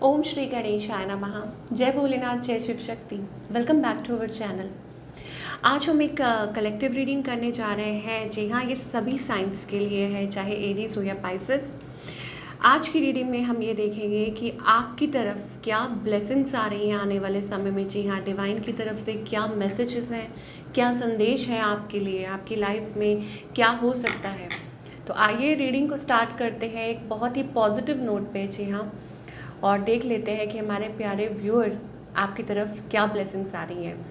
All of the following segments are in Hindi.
ओम श्री गणेशाय नमः। जय भोलेनाथ, जय Shiv Shakti. Welcome back to our channel. आज हम एक कलेक्टिव रीडिंग करने जा रहे हैं। जी हाँ, ये सभी साइंस के लिए है, चाहे एरीज हो या पाइसेस। आज की रीडिंग में हम ये देखेंगे कि आपकी तरफ क्या ब्लेसिंग्स आ रही हैं आने वाले समय में। जी हाँ, डिवाइन की तरफ से क्या मैसेजेस हैं, क्या संदेश है आपके लिए, आपकी लाइफ में क्या हो सकता है। तो आइए रीडिंग को स्टार्ट करते हैं एक बहुत ही पॉजिटिव नोट पे। जी हाँ, और देख लेते हैं कि हमारे प्यारे व्यूअर्स आपकी तरफ क्या ब्लेसिंग्स आ रही हैं।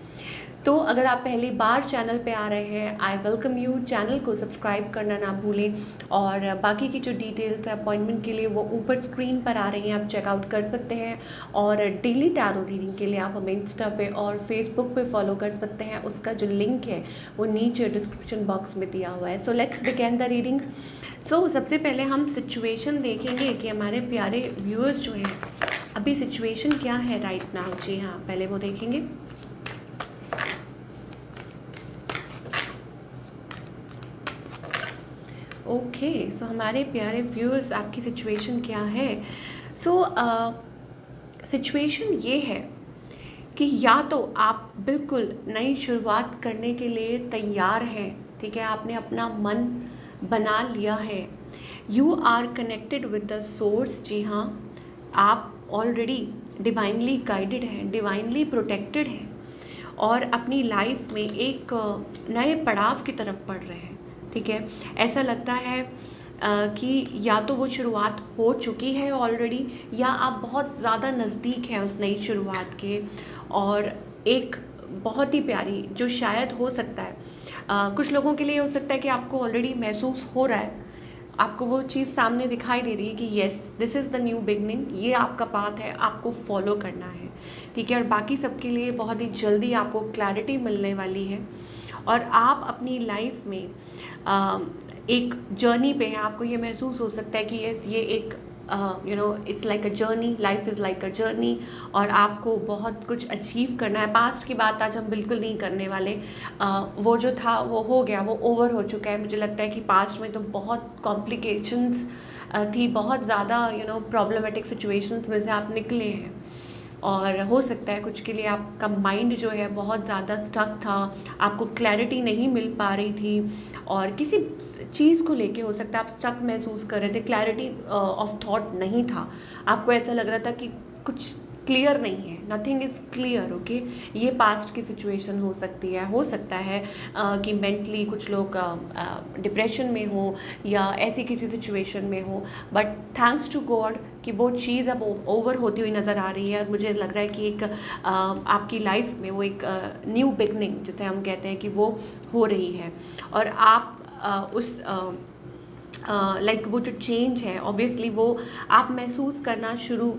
तो अगर आप पहली बार चैनल पे आ रहे हैं, आई वेलकम यू। चैनल को सब्सक्राइब करना ना भूलें, और बाकी की जो डिटेल्स है अपॉइंटमेंट के लिए वो ऊपर स्क्रीन पर आ रही हैं, आप चेकआउट कर सकते हैं। और डेली टैरो रीडिंग के लिए आप हमें इंस्टा पे और फेसबुक पे फॉलो कर सकते हैं। उसका जो लिंक है वो नीचे डिस्क्रिप्शन बॉक्स में दिया हुआ है। So let's begin the reading. सबसे पहले हम सिचुएशन देखेंगे कि हमारे प्यारे व्यूअर्स जो हैं अभी सिचुएशन क्या है राइट नाउ। जी हाँ, पहले वो देखेंगे। ओके, सो हमारे प्यारे व्यूअर्स आपकी सिचुएशन क्या है। सिचुएशन ये है कि या तो आप बिल्कुल नई शुरुआत करने के लिए तैयार हैं, ठीक है, आपने अपना मन बना लिया है। You are connected with the source. जी हाँ, आप ऑलरेडी डिवाइनली गाइडेड हैं, डिवाइनली प्रोटेक्टेड हैं और अपनी लाइफ में एक नए पड़ाव की तरफ बढ़ रहे हैं। ठीक है, ऐसा लगता है कि या तो वो शुरुआत हो चुकी है ऑलरेडी, या आप बहुत ज़्यादा नज़दीक हैं उस नई शुरुआत के। और एक बहुत ही प्यारी जो शायद हो सकता है कुछ लोगों के लिए हो सकता है कि आपको ऑलरेडी महसूस हो रहा है, आपको वो चीज़ सामने दिखाई दे रही है कि yes this is the new beginning, ये आपका पाथ है, आपको फॉलो करना है। ठीक है, और बाकी सबके लिए बहुत ही जल्दी आपको क्लैरिटी मिलने वाली है और आप अपनी लाइफ में एक जर्नी पे हैं। आपको ये महसूस हो सकता है कि ये एक it's like a journey, life is like a journey, और आपको बहुत कुछ अचीव करना है। पास्ट की बात आज हम बिल्कुल नहीं करने वाले। वो जो था वो हो गया, वो ओवर हो चुका है। मुझे लगता है कि पास्ट में तो बहुत कॉम्प्लिकेशंस थी, बहुत ज़्यादा प्रॉब्लमेटिक सिचुएशंस में से आप निकले हैं। और हो सकता है कुछ के लिए आपका माइंड जो है बहुत ज़्यादा स्टक था, आपको क्लैरिटी नहीं मिल पा रही थी, और किसी चीज़ को लेके हो सकता है आप स्टक महसूस कर रहे थे, क्लैरिटी ऑफ थॉट नहीं था। आपको ऐसा लग रहा था कि कुछ क्लियर नहीं है, नथिंग इज़ क्लियर। ओके, ये पास्ट की सिचुएशन हो सकती है। हो सकता है कि मेंटली कुछ लोग डिप्रेशन में हो या ऐसी किसी सिचुएशन में हो, बट थैंक्स टू गॉड कि वो चीज़ अब ओवर होती हुई नज़र आ रही है। और मुझे लग रहा है कि एक आपकी लाइफ में वो एक न्यू बिगनिंग जिसे हम कहते हैं कि वो हो रही है। और आप उस लाइक वो जो चेंज है ऑब्वियसली वो आप महसूस करना शुरू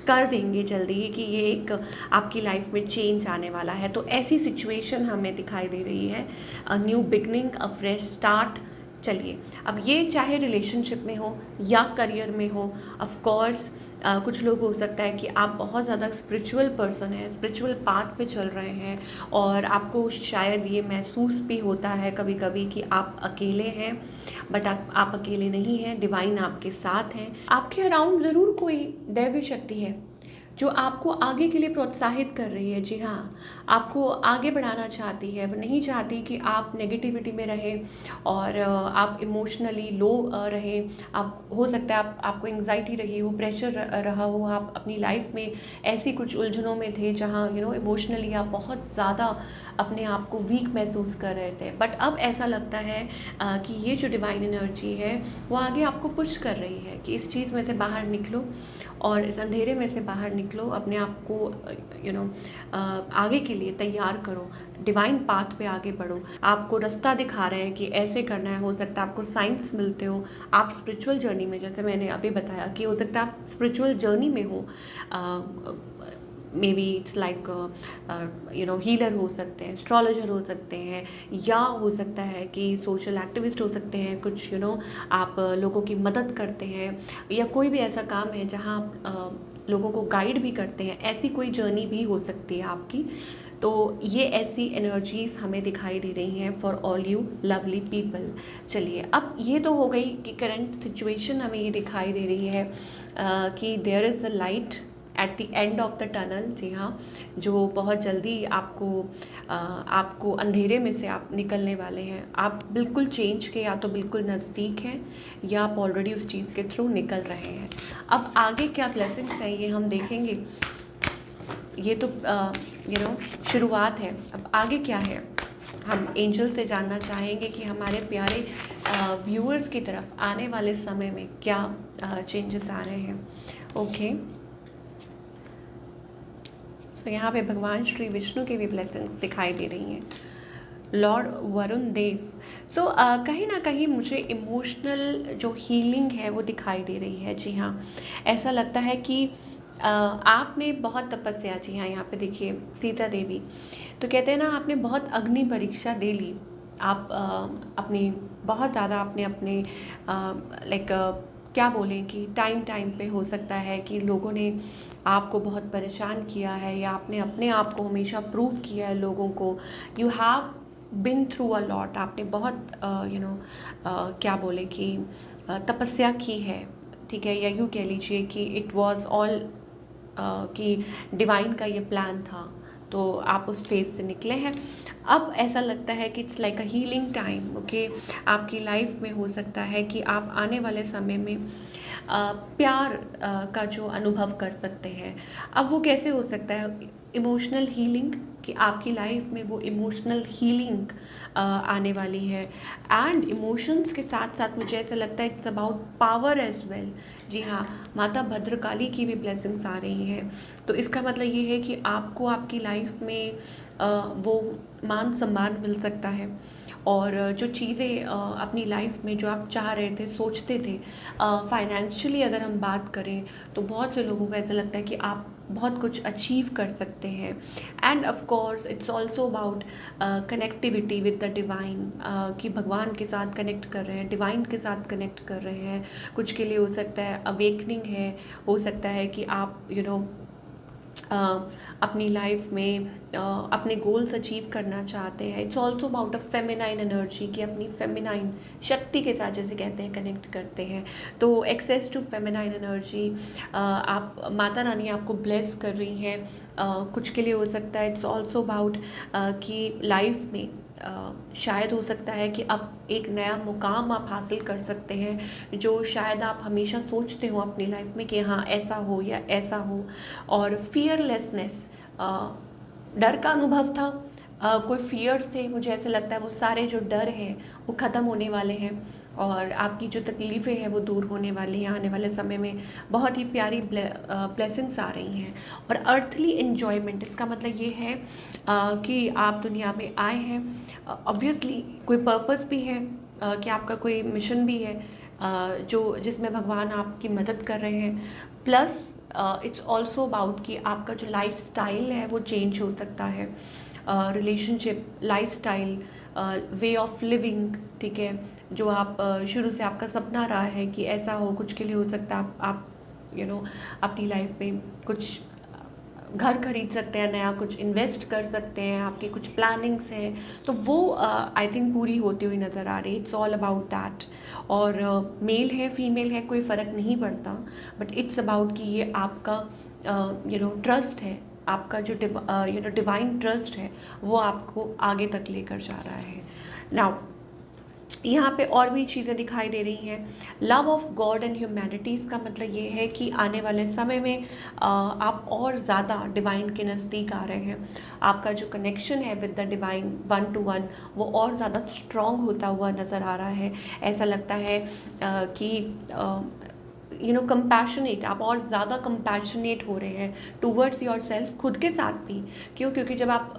कर देंगे जल्दी ही कि ये एक आपकी लाइफ में चेंज आने वाला है। तो ऐसी सिचुएशन हमें दिखाई दे रही है, a new beginning, a fresh start. चलिए, अब ये चाहे रिलेशनशिप में हो या करियर में हो, ऑफ कोर्स कुछ लोग हो सकता है कि आप बहुत ज़्यादा स्पिरिचुअल पर्सन हैं, स्पिरिचुअल पाथ पे चल रहे हैं, और आपको शायद ये महसूस भी होता है कभी कभी कि आप अकेले हैं, बट आप अकेले नहीं हैं, डिवाइन आपके साथ हैं। आपके अराउंड ज़रूर कोई दैवी शक्ति है जो आपको आगे के लिए प्रोत्साहित कर रही है। जी हाँ, आपको आगे बढ़ाना चाहती है, वो नहीं चाहती कि आप नेगेटिविटी में रहें और आप इमोशनली लो रहें। आप हो सकता है आपको एंग्जाइटी रही हो, प्रेशर रहा हो, आप अपनी लाइफ में ऐसी कुछ उलझनों में थे जहाँ इमोशनली आप बहुत ज़्यादा अपने आप को वीक महसूस कर रहे थे। बट अब ऐसा लगता है कि ये जो डिवाइन एनर्जी है वो आगे आपको पुश कर रही है कि इस चीज़ में से बाहर निकलो और इस अंधेरे में से बाहर निकलो, अपने आप को आगे के लिए तैयार करो, डिवाइन पाथ पे आगे बढ़ो। आपको रास्ता दिखा रहे हैं कि ऐसे करना है। हो सकता है आपको साइंस मिलते हो, आप स्पिरिचुअल जर्नी में, जैसे मैंने अभी बताया कि हो सकता है आप स्पिरिचुअल जर्नी में हो। May be it's like healer हो सकते हैं, एस्ट्रोलॉजर हो सकते हैं, या हो सकता है कि सोशल एक्टिविस्ट हो सकते हैं, कुछ आप लोगों की मदद करते हैं, या कोई भी ऐसा काम है जहाँ आप लोगों को गाइड भी करते हैं। ऐसी कोई जर्नी भी हो सकती है आपकी। तो ये ऐसी एनर्जीज़ हमें दिखाई दे रही हैं for all you lovely people. चलिए, अब ये तो हो गई कि करंट सिचुएशन हमें ये दिखाई दे रही है कि there is a light at the end of the tunnel, जी हाँ, जो बहुत जल्दी आपको अंधेरे में से आप निकलने वाले हैं। आप बिल्कुल चेंज के या तो बिल्कुल नज़दीक हैं या आप ऑलरेडी उस चीज़ के थ्रू निकल रहे हैं। अब आगे क्या ब्लेसिंग्स हैं ये हम देखेंगे। ये तो शुरुआत है। अब आगे क्या है, हम एंजल से जानना चाहेंगे कि हमारे प्यारे व्यूअर्स की तरफ आने वाले समय में क्या चेंजेस आ रहे हैं। ओके, सो यहाँ पे भगवान श्री विष्णु की भी ब्लेसिंग्स दिखाई दे रही हैं। लॉर्ड वरुण देव, सो कहीं ना कहीं मुझे इमोशनल जो हीलिंग है वो दिखाई दे रही है। जी हाँ, ऐसा लगता है कि आपने बहुत तपस्या, जी हाँ, यहाँ पे देखिए सीता देवी, तो कहते हैं ना आपने बहुत अग्नि परीक्षा दे ली। आप अपनी बहुत ज़्यादा आपने अपने लाइक क्या बोलें कि टाइम पे हो सकता है कि लोगों ने आपको बहुत परेशान किया है या आपने अपने आप को हमेशा प्रूव किया है लोगों को। You have been through a lot, आपने बहुत क्या बोले कि तपस्या की है, ठीक है, या यूँ कह लीजिए कि इट वाज ऑल कि डिवाइन का ये प्लान था, तो आप उस फेज से निकले हैं। अब ऐसा लगता है कि it's like a healing time. Okay, आपकी लाइफ में हो सकता है कि आप आने वाले समय में प्यार का जो अनुभव कर सकते हैं। अब वो कैसे हो सकता है, इमोशनल हीलिंग, कि आपकी लाइफ में वो इमोशनल हीलिंग आने वाली है। एंड इमोशंस के साथ साथ मुझे ऐसा लगता है it's about power as well. जी हाँ, माता भद्रकाली की भी ब्लेसिंग्स आ रही हैं। तो इसका मतलब ये है कि आपको आपकी लाइफ में वो मान सम्मान मिल सकता है, और जो चीज़ें अपनी लाइफ में जो आप चाह रहे थे, सोचते थे, फाइनेंशियली अगर हम बात करें तो बहुत से लोगों को ऐसा लगता है कि आप बहुत कुछ अचीव कर सकते हैं। End of course it's also about connectivity with the divine, कि भगवान के साथ कनेक्ट कर रहे हैं, डिवाइन के साथ कनेक्ट कर रहे हैं। कुछ के लिए हो सकता है अवेकनिंग है, हो सकता है कि आप अपनी लाइफ में अपने गोल्स अचीव करना चाहते हैं। It's also about a feminine energy, कि अपनी फेमिनाइन शक्ति के साथ, जैसे कहते हैं, कनेक्ट करते हैं। तो एक्सेस टू फेमिनाइन एनर्जी, आप माता रानी आपको ब्लेस कर रही हैं। कुछ के लिए हो सकता है इट्स ऑल्सो अबाउट कि लाइफ में शायद हो सकता है कि अब एक नया मुकाम आप हासिल कर सकते हैं, जो शायद आप हमेशा सोचते हो अपनी लाइफ में कि हाँ ऐसा हो या ऐसा हो। और फियरलेसनेस, डर का अनुभव था, कोई फियर से, मुझे ऐसा लगता है वो सारे जो डर हैं वो ख़त्म होने वाले हैं, और आपकी जो तकलीफ़ें हैं वो दूर होने वाली हैं। आने वाले समय में बहुत ही प्यारी ब्लेसिंग्स आ रही हैं। और अर्थली इन्जॉयमेंट, इसका मतलब ये है कि आप दुनिया में आए हैं, ऑब्वियसली कोई पर्पस भी है, कि आपका कोई मिशन भी है, जो जिसमें भगवान आपकी मदद कर रहे हैं। प्लस इट्स ऑल्सो अबाउट कि आपका जो लाइफ स्टाइल है वो चेंज हो सकता है, relationship, life style, way of living, ठीक है, जो आप शुरू से आपका सपना रहा है कि ऐसा हो। कुछ के लिए हो सकता है आप अपनी लाइफ में कुछ घर खरीद सकते हैं नया, कुछ इन्वेस्ट कर सकते हैं, आपकी कुछ प्लानिंग्स हैं, तो वो आई थिंक पूरी होती हुई नज़र आ रही है। It's all about that. और मेल है फीमेल है कोई फ़र्क नहीं पड़ता, बट इट्स अबाउट कि ये आपका ट्रस्ट है, आपका जो डिवाइन ट्रस्ट है वो आपको आगे तक लेकर जा रहा है। नाउ यहाँ पे और भी चीज़ें दिखाई दे रही हैं। Love of God and humanities का मतलब ये है कि आने वाले समय में आप और ज़्यादा डिवाइन के नज़दीक आ रहे हैं। आपका जो कनेक्शन है विद द डिवाइन, 1 to 1, वो और ज़्यादा स्ट्रॉन्ग होता हुआ नज़र आ रहा है। ऐसा लगता है कि कंपैशनेट, आप और ज़्यादा कंपैशनेट हो रहे हैं टूवर्ड्स योर सेल्फ, खुद के साथ भी। क्योंकि जब आप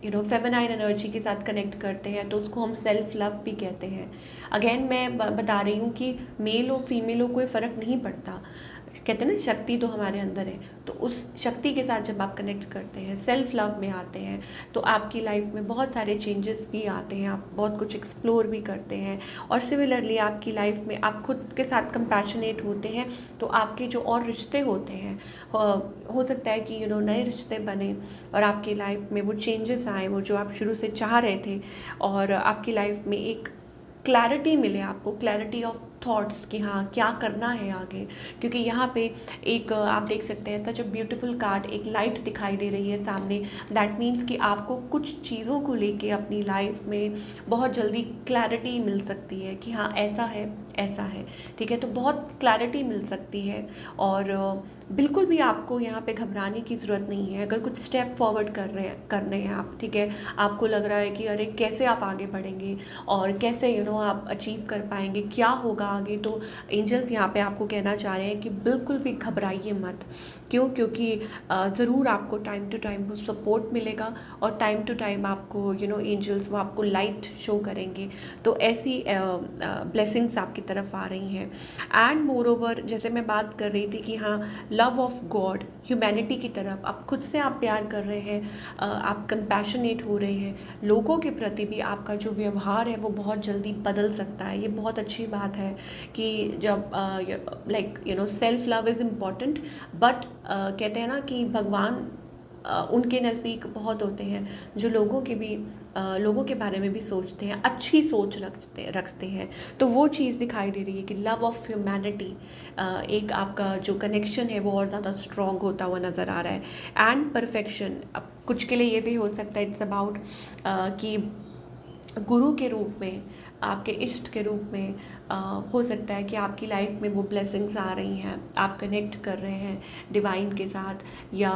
फेमिनाइन एनर्जी के साथ कनेक्ट करते हैं तो उसको हम सेल्फ लव भी कहते हैं। अगेन मैं बता रही हूँ कि मेल हो फीमेल हो कोई फ़र्क नहीं पड़ता, कहते हैं ना शक्ति तो हमारे अंदर है, तो उस शक्ति के साथ जब आप कनेक्ट करते हैं, सेल्फ लव में आते हैं, तो आपकी लाइफ में बहुत सारे चेंजेस भी आते हैं, आप बहुत कुछ एक्सप्लोर भी करते हैं। और सिमिलरली आपकी लाइफ में आप खुद के साथ कंपैशनेट होते हैं, तो आपके जो और रिश्ते होते हैं, हो सकता है कि नए रिश्ते बने और आपकी लाइफ में वो चेंजेस आए, वो जो आप शुरू से चाह रहे थे, और आपकी लाइफ में एक क्लैरिटी मिले, आपको क्लैरिटी ऑफ थॉट्स कि हाँ क्या करना है आगे, क्योंकि यहाँ पे एक आप देख सकते हैं सच अ ब्यूटीफुल कार्ड, एक लाइट दिखाई दे रही है सामने। दैट मीन्स कि आपको कुछ चीज़ों को लेके अपनी लाइफ में बहुत जल्दी क्लैरिटी मिल सकती है कि हाँ ऐसा है, ऐसा है, ठीक है। तो बहुत क्लैरिटी मिल सकती है और बिल्कुल भी आपको यहाँ पे घबराने की ज़रूरत नहीं है। अगर कुछ स्टेप फॉरवर्ड करने हैं आप, ठीक है, आपको लग रहा है कि अरे कैसे आप आगे बढ़ेंगे और कैसे आप अचीव कर पाएंगे, क्या होगा आगे, तो एंजल्स यहाँ पे आपको कहना चाह रहे हैं कि बिल्कुल भी घबराइए मत। क्यों? क्योंकि ज़रूर आपको टाइम टू टाइम वो सपोर्ट मिलेगा और टाइम टू टाइम आपको एंजल्स वो आपको लाइट शो करेंगे। तो ऐसी ब्लेसिंग्स आपकी तरफ आ रही हैं। एंड मोर ओवर, जैसे मैं बात कर रही थी कि हाँ लव ऑफ गॉड, ह्यूमैनिटी की तरफ आप खुद से आप प्यार कर रहे हैं, आप कंपैशनेट हो रहे हैं, लोगों के प्रति भी आपका जो व्यवहार है वो बहुत जल्दी बदल सकता है। ये बहुत अच्छी बात है कि जब self love is important, but कहते हैं ना कि भगवान उनके नज़दीक बहुत होते हैं जो लोगों के बारे में भी सोचते हैं, अच्छी सोच रखते हैं। तो वो चीज़ दिखाई दे रही है कि लव ऑफ ह्यूमैनिटी, एक आपका जो कनेक्शन है वो और ज़्यादा स्ट्रॉन्ग होता हुआ नज़र आ रहा है। एंड परफेक्शन, अब कुछ के लिए ये भी हो सकता है इट्स अबाउट कि गुरु के रूप में, आपके इष्ट के रूप में हो सकता है कि आपकी लाइफ में वो ब्लेसिंग्स आ रही हैं, आप कनेक्ट कर रहे हैं डिवाइन के साथ, या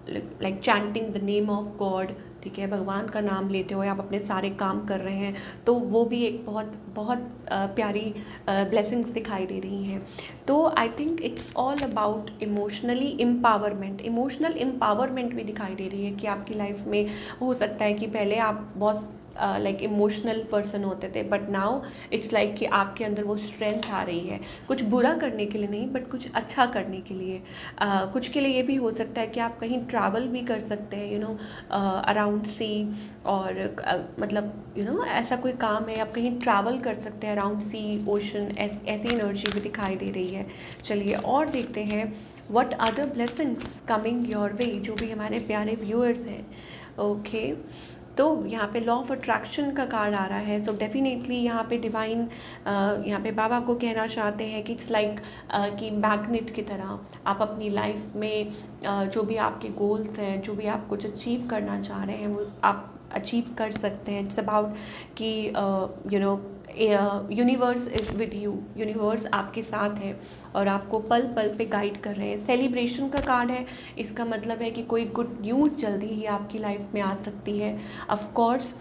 like chanting the name of God, ठीक है, भगवान का नाम लेते हुए आप अपने सारे काम कर रहे हैं। तो वो भी एक बहुत बहुत प्यारी ब्लेसिंग्स दिखाई दे रही हैं। तो I think it's all about emotional empowerment भी दिखाई दे रही है कि आपकी लाइफ में हो सकता है कि पहले आप बहुत लाइक इमोशनल पर्सन होते थे, बट नाउ इट्स लाइक कि आपके अंदर वो स्ट्रेंथ आ रही है, कुछ बुरा करने के लिए नहीं बट कुछ अच्छा करने के लिए। कुछ के लिए ये भी हो सकता है कि आप कहीं ट्रैवल भी कर सकते हैं अराउंड सी, और मतलब ऐसा कोई काम है, आप कहीं ट्रैवल कर सकते हैं अराउंड सी, ओशन, ऐसी एनर्जी भी दिखाई दे रही है। चलिए और देखते हैं what other blessings coming your way, जो भी हमारे प्यारे व्यूअर्स हैं। ओके, तो यहाँ पे लॉ ऑफ अट्रैक्शन का कार्ड आ रहा है। सो डेफिनेटली यहाँ पे डिवाइन, यहाँ पे बाबा को कहना चाहते हैं कि इट्स लाइक कि मैग्नेट की तरह आप अपनी लाइफ में जो भी आपके गोल्स हैं, जो भी आप कुछ अचीव करना चाह रहे हैं वो आप अचीव कर सकते हैं। इट्स अबाउट कि universe is with you, universe आपके साथ है और आपको पल पल पे गाइड कर रहे हैं। सेलिब्रेशन का कार्ड है, इसका मतलब है कि कोई गुड न्यूज़ जल्दी ही आपकी लाइफ में आ सकती है। ऑफ कोर्स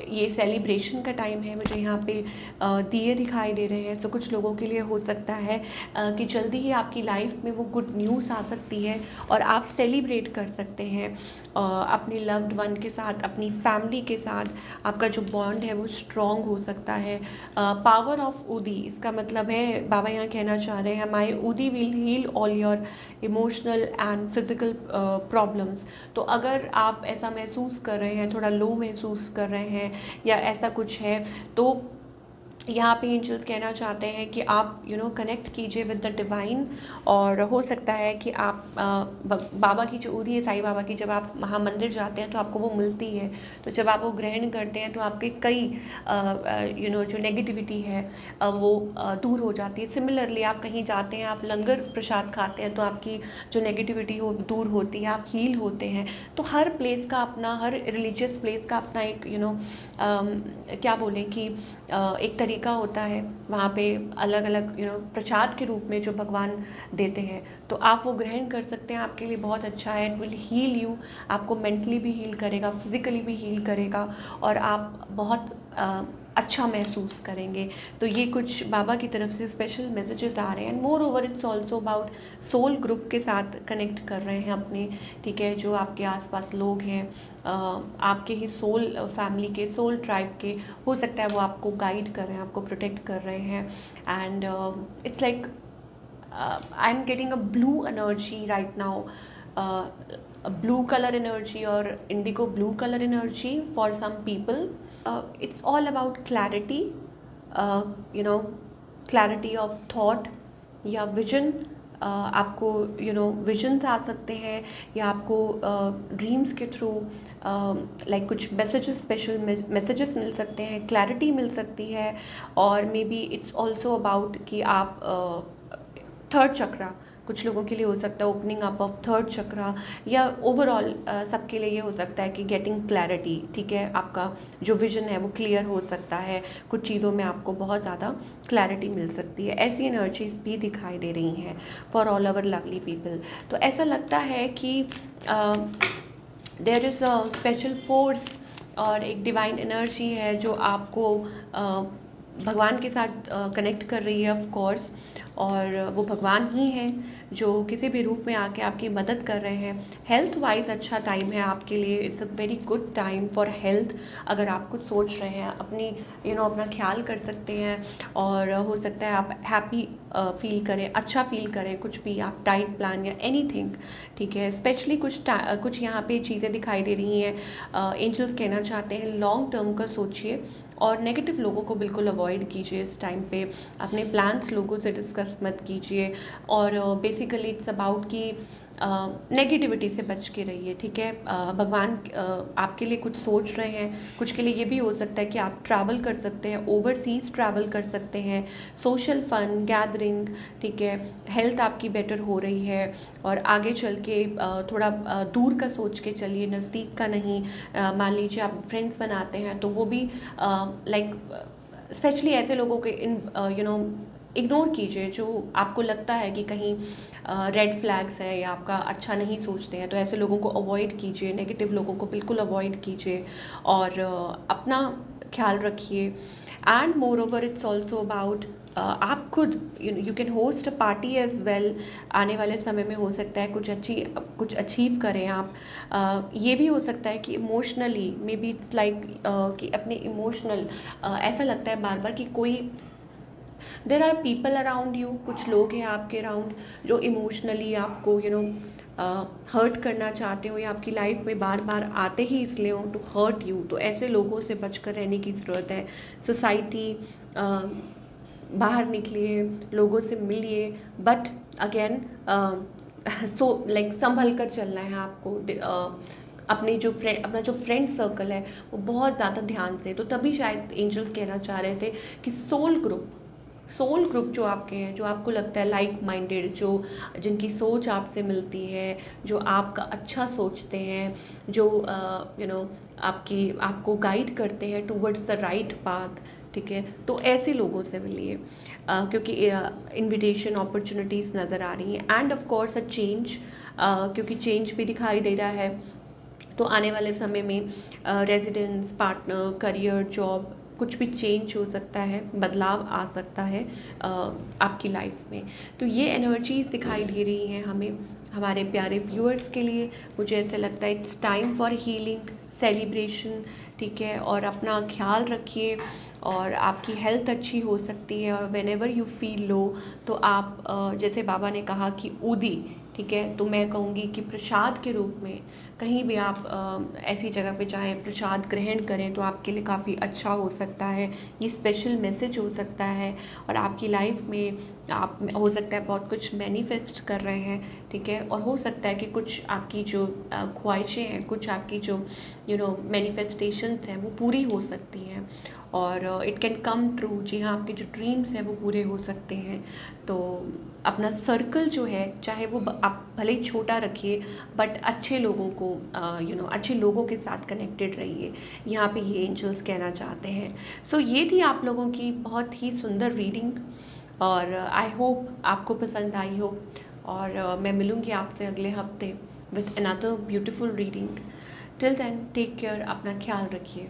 ये सेलिब्रेशन का टाइम है, मुझे यहाँ पे दिए दिखाई दे रहे हैं। तो कुछ लोगों के लिए हो सकता है कि जल्दी ही आपकी लाइफ में वो गुड न्यूज़ आ सकती है और आप सेलिब्रेट कर सकते हैं अपने लव्ड वन के साथ, अपनी फैमिली के साथ। आपका जो बॉन्ड है वो स्ट्रॉन्ग हो सकता है। पावर ऑफ उदी, इसका मतलब है बाबा यहाँ कहना चाह रहे हैं my udi will heal all your emotional and physical problems. तो अगर आप ऐसा महसूस कर रहे हैं, थोड़ा लो महसूस कर रहे हैं या ऐसा कुछ है, तो यहाँ पे एंजल्स कहना चाहते हैं कि आप कनेक्ट कीजिए विद द डिवाइन। और हो सकता है कि आप बाबा की जो उदी है, साईं बाबा की, जब आप महामंदिर जाते हैं तो आपको वो मिलती है। तो जब आप वो ग्रहण करते हैं तो आपके कई जो नेगेटिविटी है वो दूर हो जाती है। सिमिलरली आप कहीं जाते हैं, आप लंगर प्रसाद खाते हैं तो आपकी जो नेगेटिविटी हो दूर होती है, आप हील होते हैं। तो हर प्लेस का अपना, हर रिलीजियस प्लेस का अपना एक क्या बोलें कि एक तरीका होता है। वहाँ पे अलग अलग प्रसाद के रूप में जो भगवान देते हैं, तो आप वो ग्रहण कर सकते हैं, आपके लिए बहुत अच्छा है। इट विल हील यू, आपको मेंटली भी हील करेगा, फिजिकली भी हील करेगा और आप बहुत अच्छा महसूस करेंगे। तो ये कुछ बाबा की तरफ से स्पेशल मैसेजेस आ रहे हैं। And moreover it's also about soul group के साथ कनेक्ट कर रहे हैं अपने, ठीक है, जो आपके आसपास लोग हैं, आपके ही सोल फैमिली के, सोल ट्राइब के, हो सकता है वो आपको गाइड कर रहे हैं, आपको प्रोटेक्ट कर रहे हैं। And it's like I am getting a blue energy right now, blue color energy or indigo blue color energy for some people. It's all about clarity, clarity of thought या विजन आपको विजन्स आ सकते हैं, या आपको ड्रीम्स के थ्रू लाइक कुछ मैसेजेस, स्पेशल मैसेजेस मिल सकते हैं, क्लैरिटी मिल सकती है। और may be it's also about कि आप थर्ड चक्रा, कुछ लोगों के लिए हो सकता है ओपनिंग अप ऑफ थर्ड चक्रा, या ओवरऑल सबके लिए ये हो सकता है कि गेटिंग क्लैरिटी, ठीक है, आपका जो विजन है वो क्लियर हो सकता है, कुछ चीज़ों में आपको बहुत ज़्यादा क्लैरिटी मिल सकती है। ऐसी एनर्जीज भी दिखाई दे रही हैं for all our lovely people. तो ऐसा लगता है कि there is a special force और एक डिवाइन एनर्जी है जो आपको भगवान के साथ कनेक्ट कर रही है ऑफ कोर्स, और वो भगवान ही हैं जो किसी भी रूप में आके आपकी मदद कर रहे हैं। हेल्थ वाइज अच्छा टाइम है आपके लिए, it's a very good time for health. अगर आप कुछ सोच रहे हैं, अपनी अपना ख्याल कर सकते हैं, और हो सकता है आप हैप्पी फील करें, अच्छा फील करें, कुछ भी आप डाइट प्लान या एनीथिंग, ठीक है। स्पेशली कुछ यहाँ पे चीज़ें दिखाई दे रही हैं। एंजल्स कहना चाहते हैं लॉन्ग टर्म का सोचिए, और नेगेटिव लोगों को बिल्कुल अवॉइड कीजिए इस टाइम पे। अपने प्लान्स लोगों से डिस्कस मत कीजिए, और बेसिकली इट्स अबाउट कि नेगेटिविटी से बच के रहिए, ठीक है। भगवान आपके लिए कुछ सोच रहे हैं। कुछ के लिए ये भी हो सकता है कि आप ट्रैवल कर सकते हैं, ओवरसीज़ ट्रैवल कर सकते हैं, सोशल फन गैदरिंग, ठीक है। हेल्थ आपकी बेटर हो रही है, और आगे चल के थोड़ा दूर का सोच के चलिए, नज़दीक का नहीं। मान लीजिए आप फ्रेंड्स बनाते हैं तो वो भी लाइक स्पेशली ऐसे लोगों के इग्नोर कीजिए जो आपको लगता है कि कहीं रेड फ्लैग्स है या आपका अच्छा नहीं सोचते हैं। तो ऐसे लोगों को अवॉइड कीजिए, नेगेटिव लोगों को बिल्कुल अवॉइड कीजिए, और अपना ख्याल रखिए। And moreover it's also about आप खुद you can host a party as well. आने वाले समय में हो सकता है कुछ अचीव करें आप। ये भी हो सकता है कि emotionally may be it's like कि अपने इमोशनल ऐसा लगता है बार बार कि कोई there are people around you, कुछ लोग हैं आपके अराउंड जो इमोशनली आपको हर्ट करना चाहते हो, या आपकी लाइफ में बार बार आते ही इसलिए हो टू हर्ट यू। तो ऐसे लोगों से बचकर रहने की ज़रूरत है। सोसाइटी बाहर निकलिए, लोगों से मिलिए, बट अगेन सो लाइक संभल कर चलना है आपको। अपना जो फ्रेंड सर्कल है वो बहुत ज़्यादा ध्यान से, तो तभी शायद एंजल्स कहना चाह रहे थे कि सोल ग्रुप जो आपके हैं, जो आपको लगता है लाइक माइंडेड, जिनकी सोच आपसे मिलती है, जो आपका अच्छा सोचते हैं, जो आपको गाइड करते हैं टूवर्ड्स द राइट पाथ, ठीक है। तो ऐसे लोगों से मिलिए, क्योंकि इनविटेशन अपॉर्चुनिटीज़ नज़र आ रही हैं। End of course a change, क्योंकि चेंज भी दिखाई दे रहा है। तो आने वाले समय में रेजिडेंस, पार्टनर, करियर, जॉब, कुछ भी चेंज हो सकता है, बदलाव आ सकता है आपकी लाइफ में। तो ये एनर्जीज़ दिखाई दे रही हैं हमें, हमारे प्यारे व्यूअर्स के लिए। मुझे ऐसा लगता है it's time for healing, celebration, ठीक है। और अपना ख्याल रखिए, और आपकी हेल्थ अच्छी हो सकती है। और when ever you feel low, तो आप जैसे बाबा ने कहा कि ऊदी, ठीक है, तो मैं कहूँगी कि प्रसाद के रूप में कहीं भी आप ऐसी जगह पे जाएं, प्रसाद ग्रहण करें, तो आपके लिए काफ़ी अच्छा हो सकता है। ये स्पेशल मैसेज हो सकता है, और आपकी लाइफ में आप हो सकता है बहुत कुछ मैनिफेस्ट कर रहे हैं, ठीक है। और हो सकता है कि कुछ आपकी जो ख्वाहिशें हैं, कुछ आपकी जो मैनिफेस्टेशन हैं वो पूरी हो सकती हैं, और इट कैन कम ट्रू। जी हाँ, आपके जो ड्रीम्स हैं वो पूरे हो सकते हैं। तो अपना सर्कल जो है, चाहे वो आप भले ही छोटा रखिए, बट अच्छे लोगों को अच्छे लोगों के साथ कनेक्टेड रहिए, यहाँ पे ये एंजल्स कहना चाहते हैं। सो ये थी आप लोगों की बहुत ही सुंदर रीडिंग, और आई होप आपको पसंद आई हो। और मैं मिलूँगी आपसे अगले हफ्ते with another beautiful reading. Till then take care, अपना ख्याल रखिए।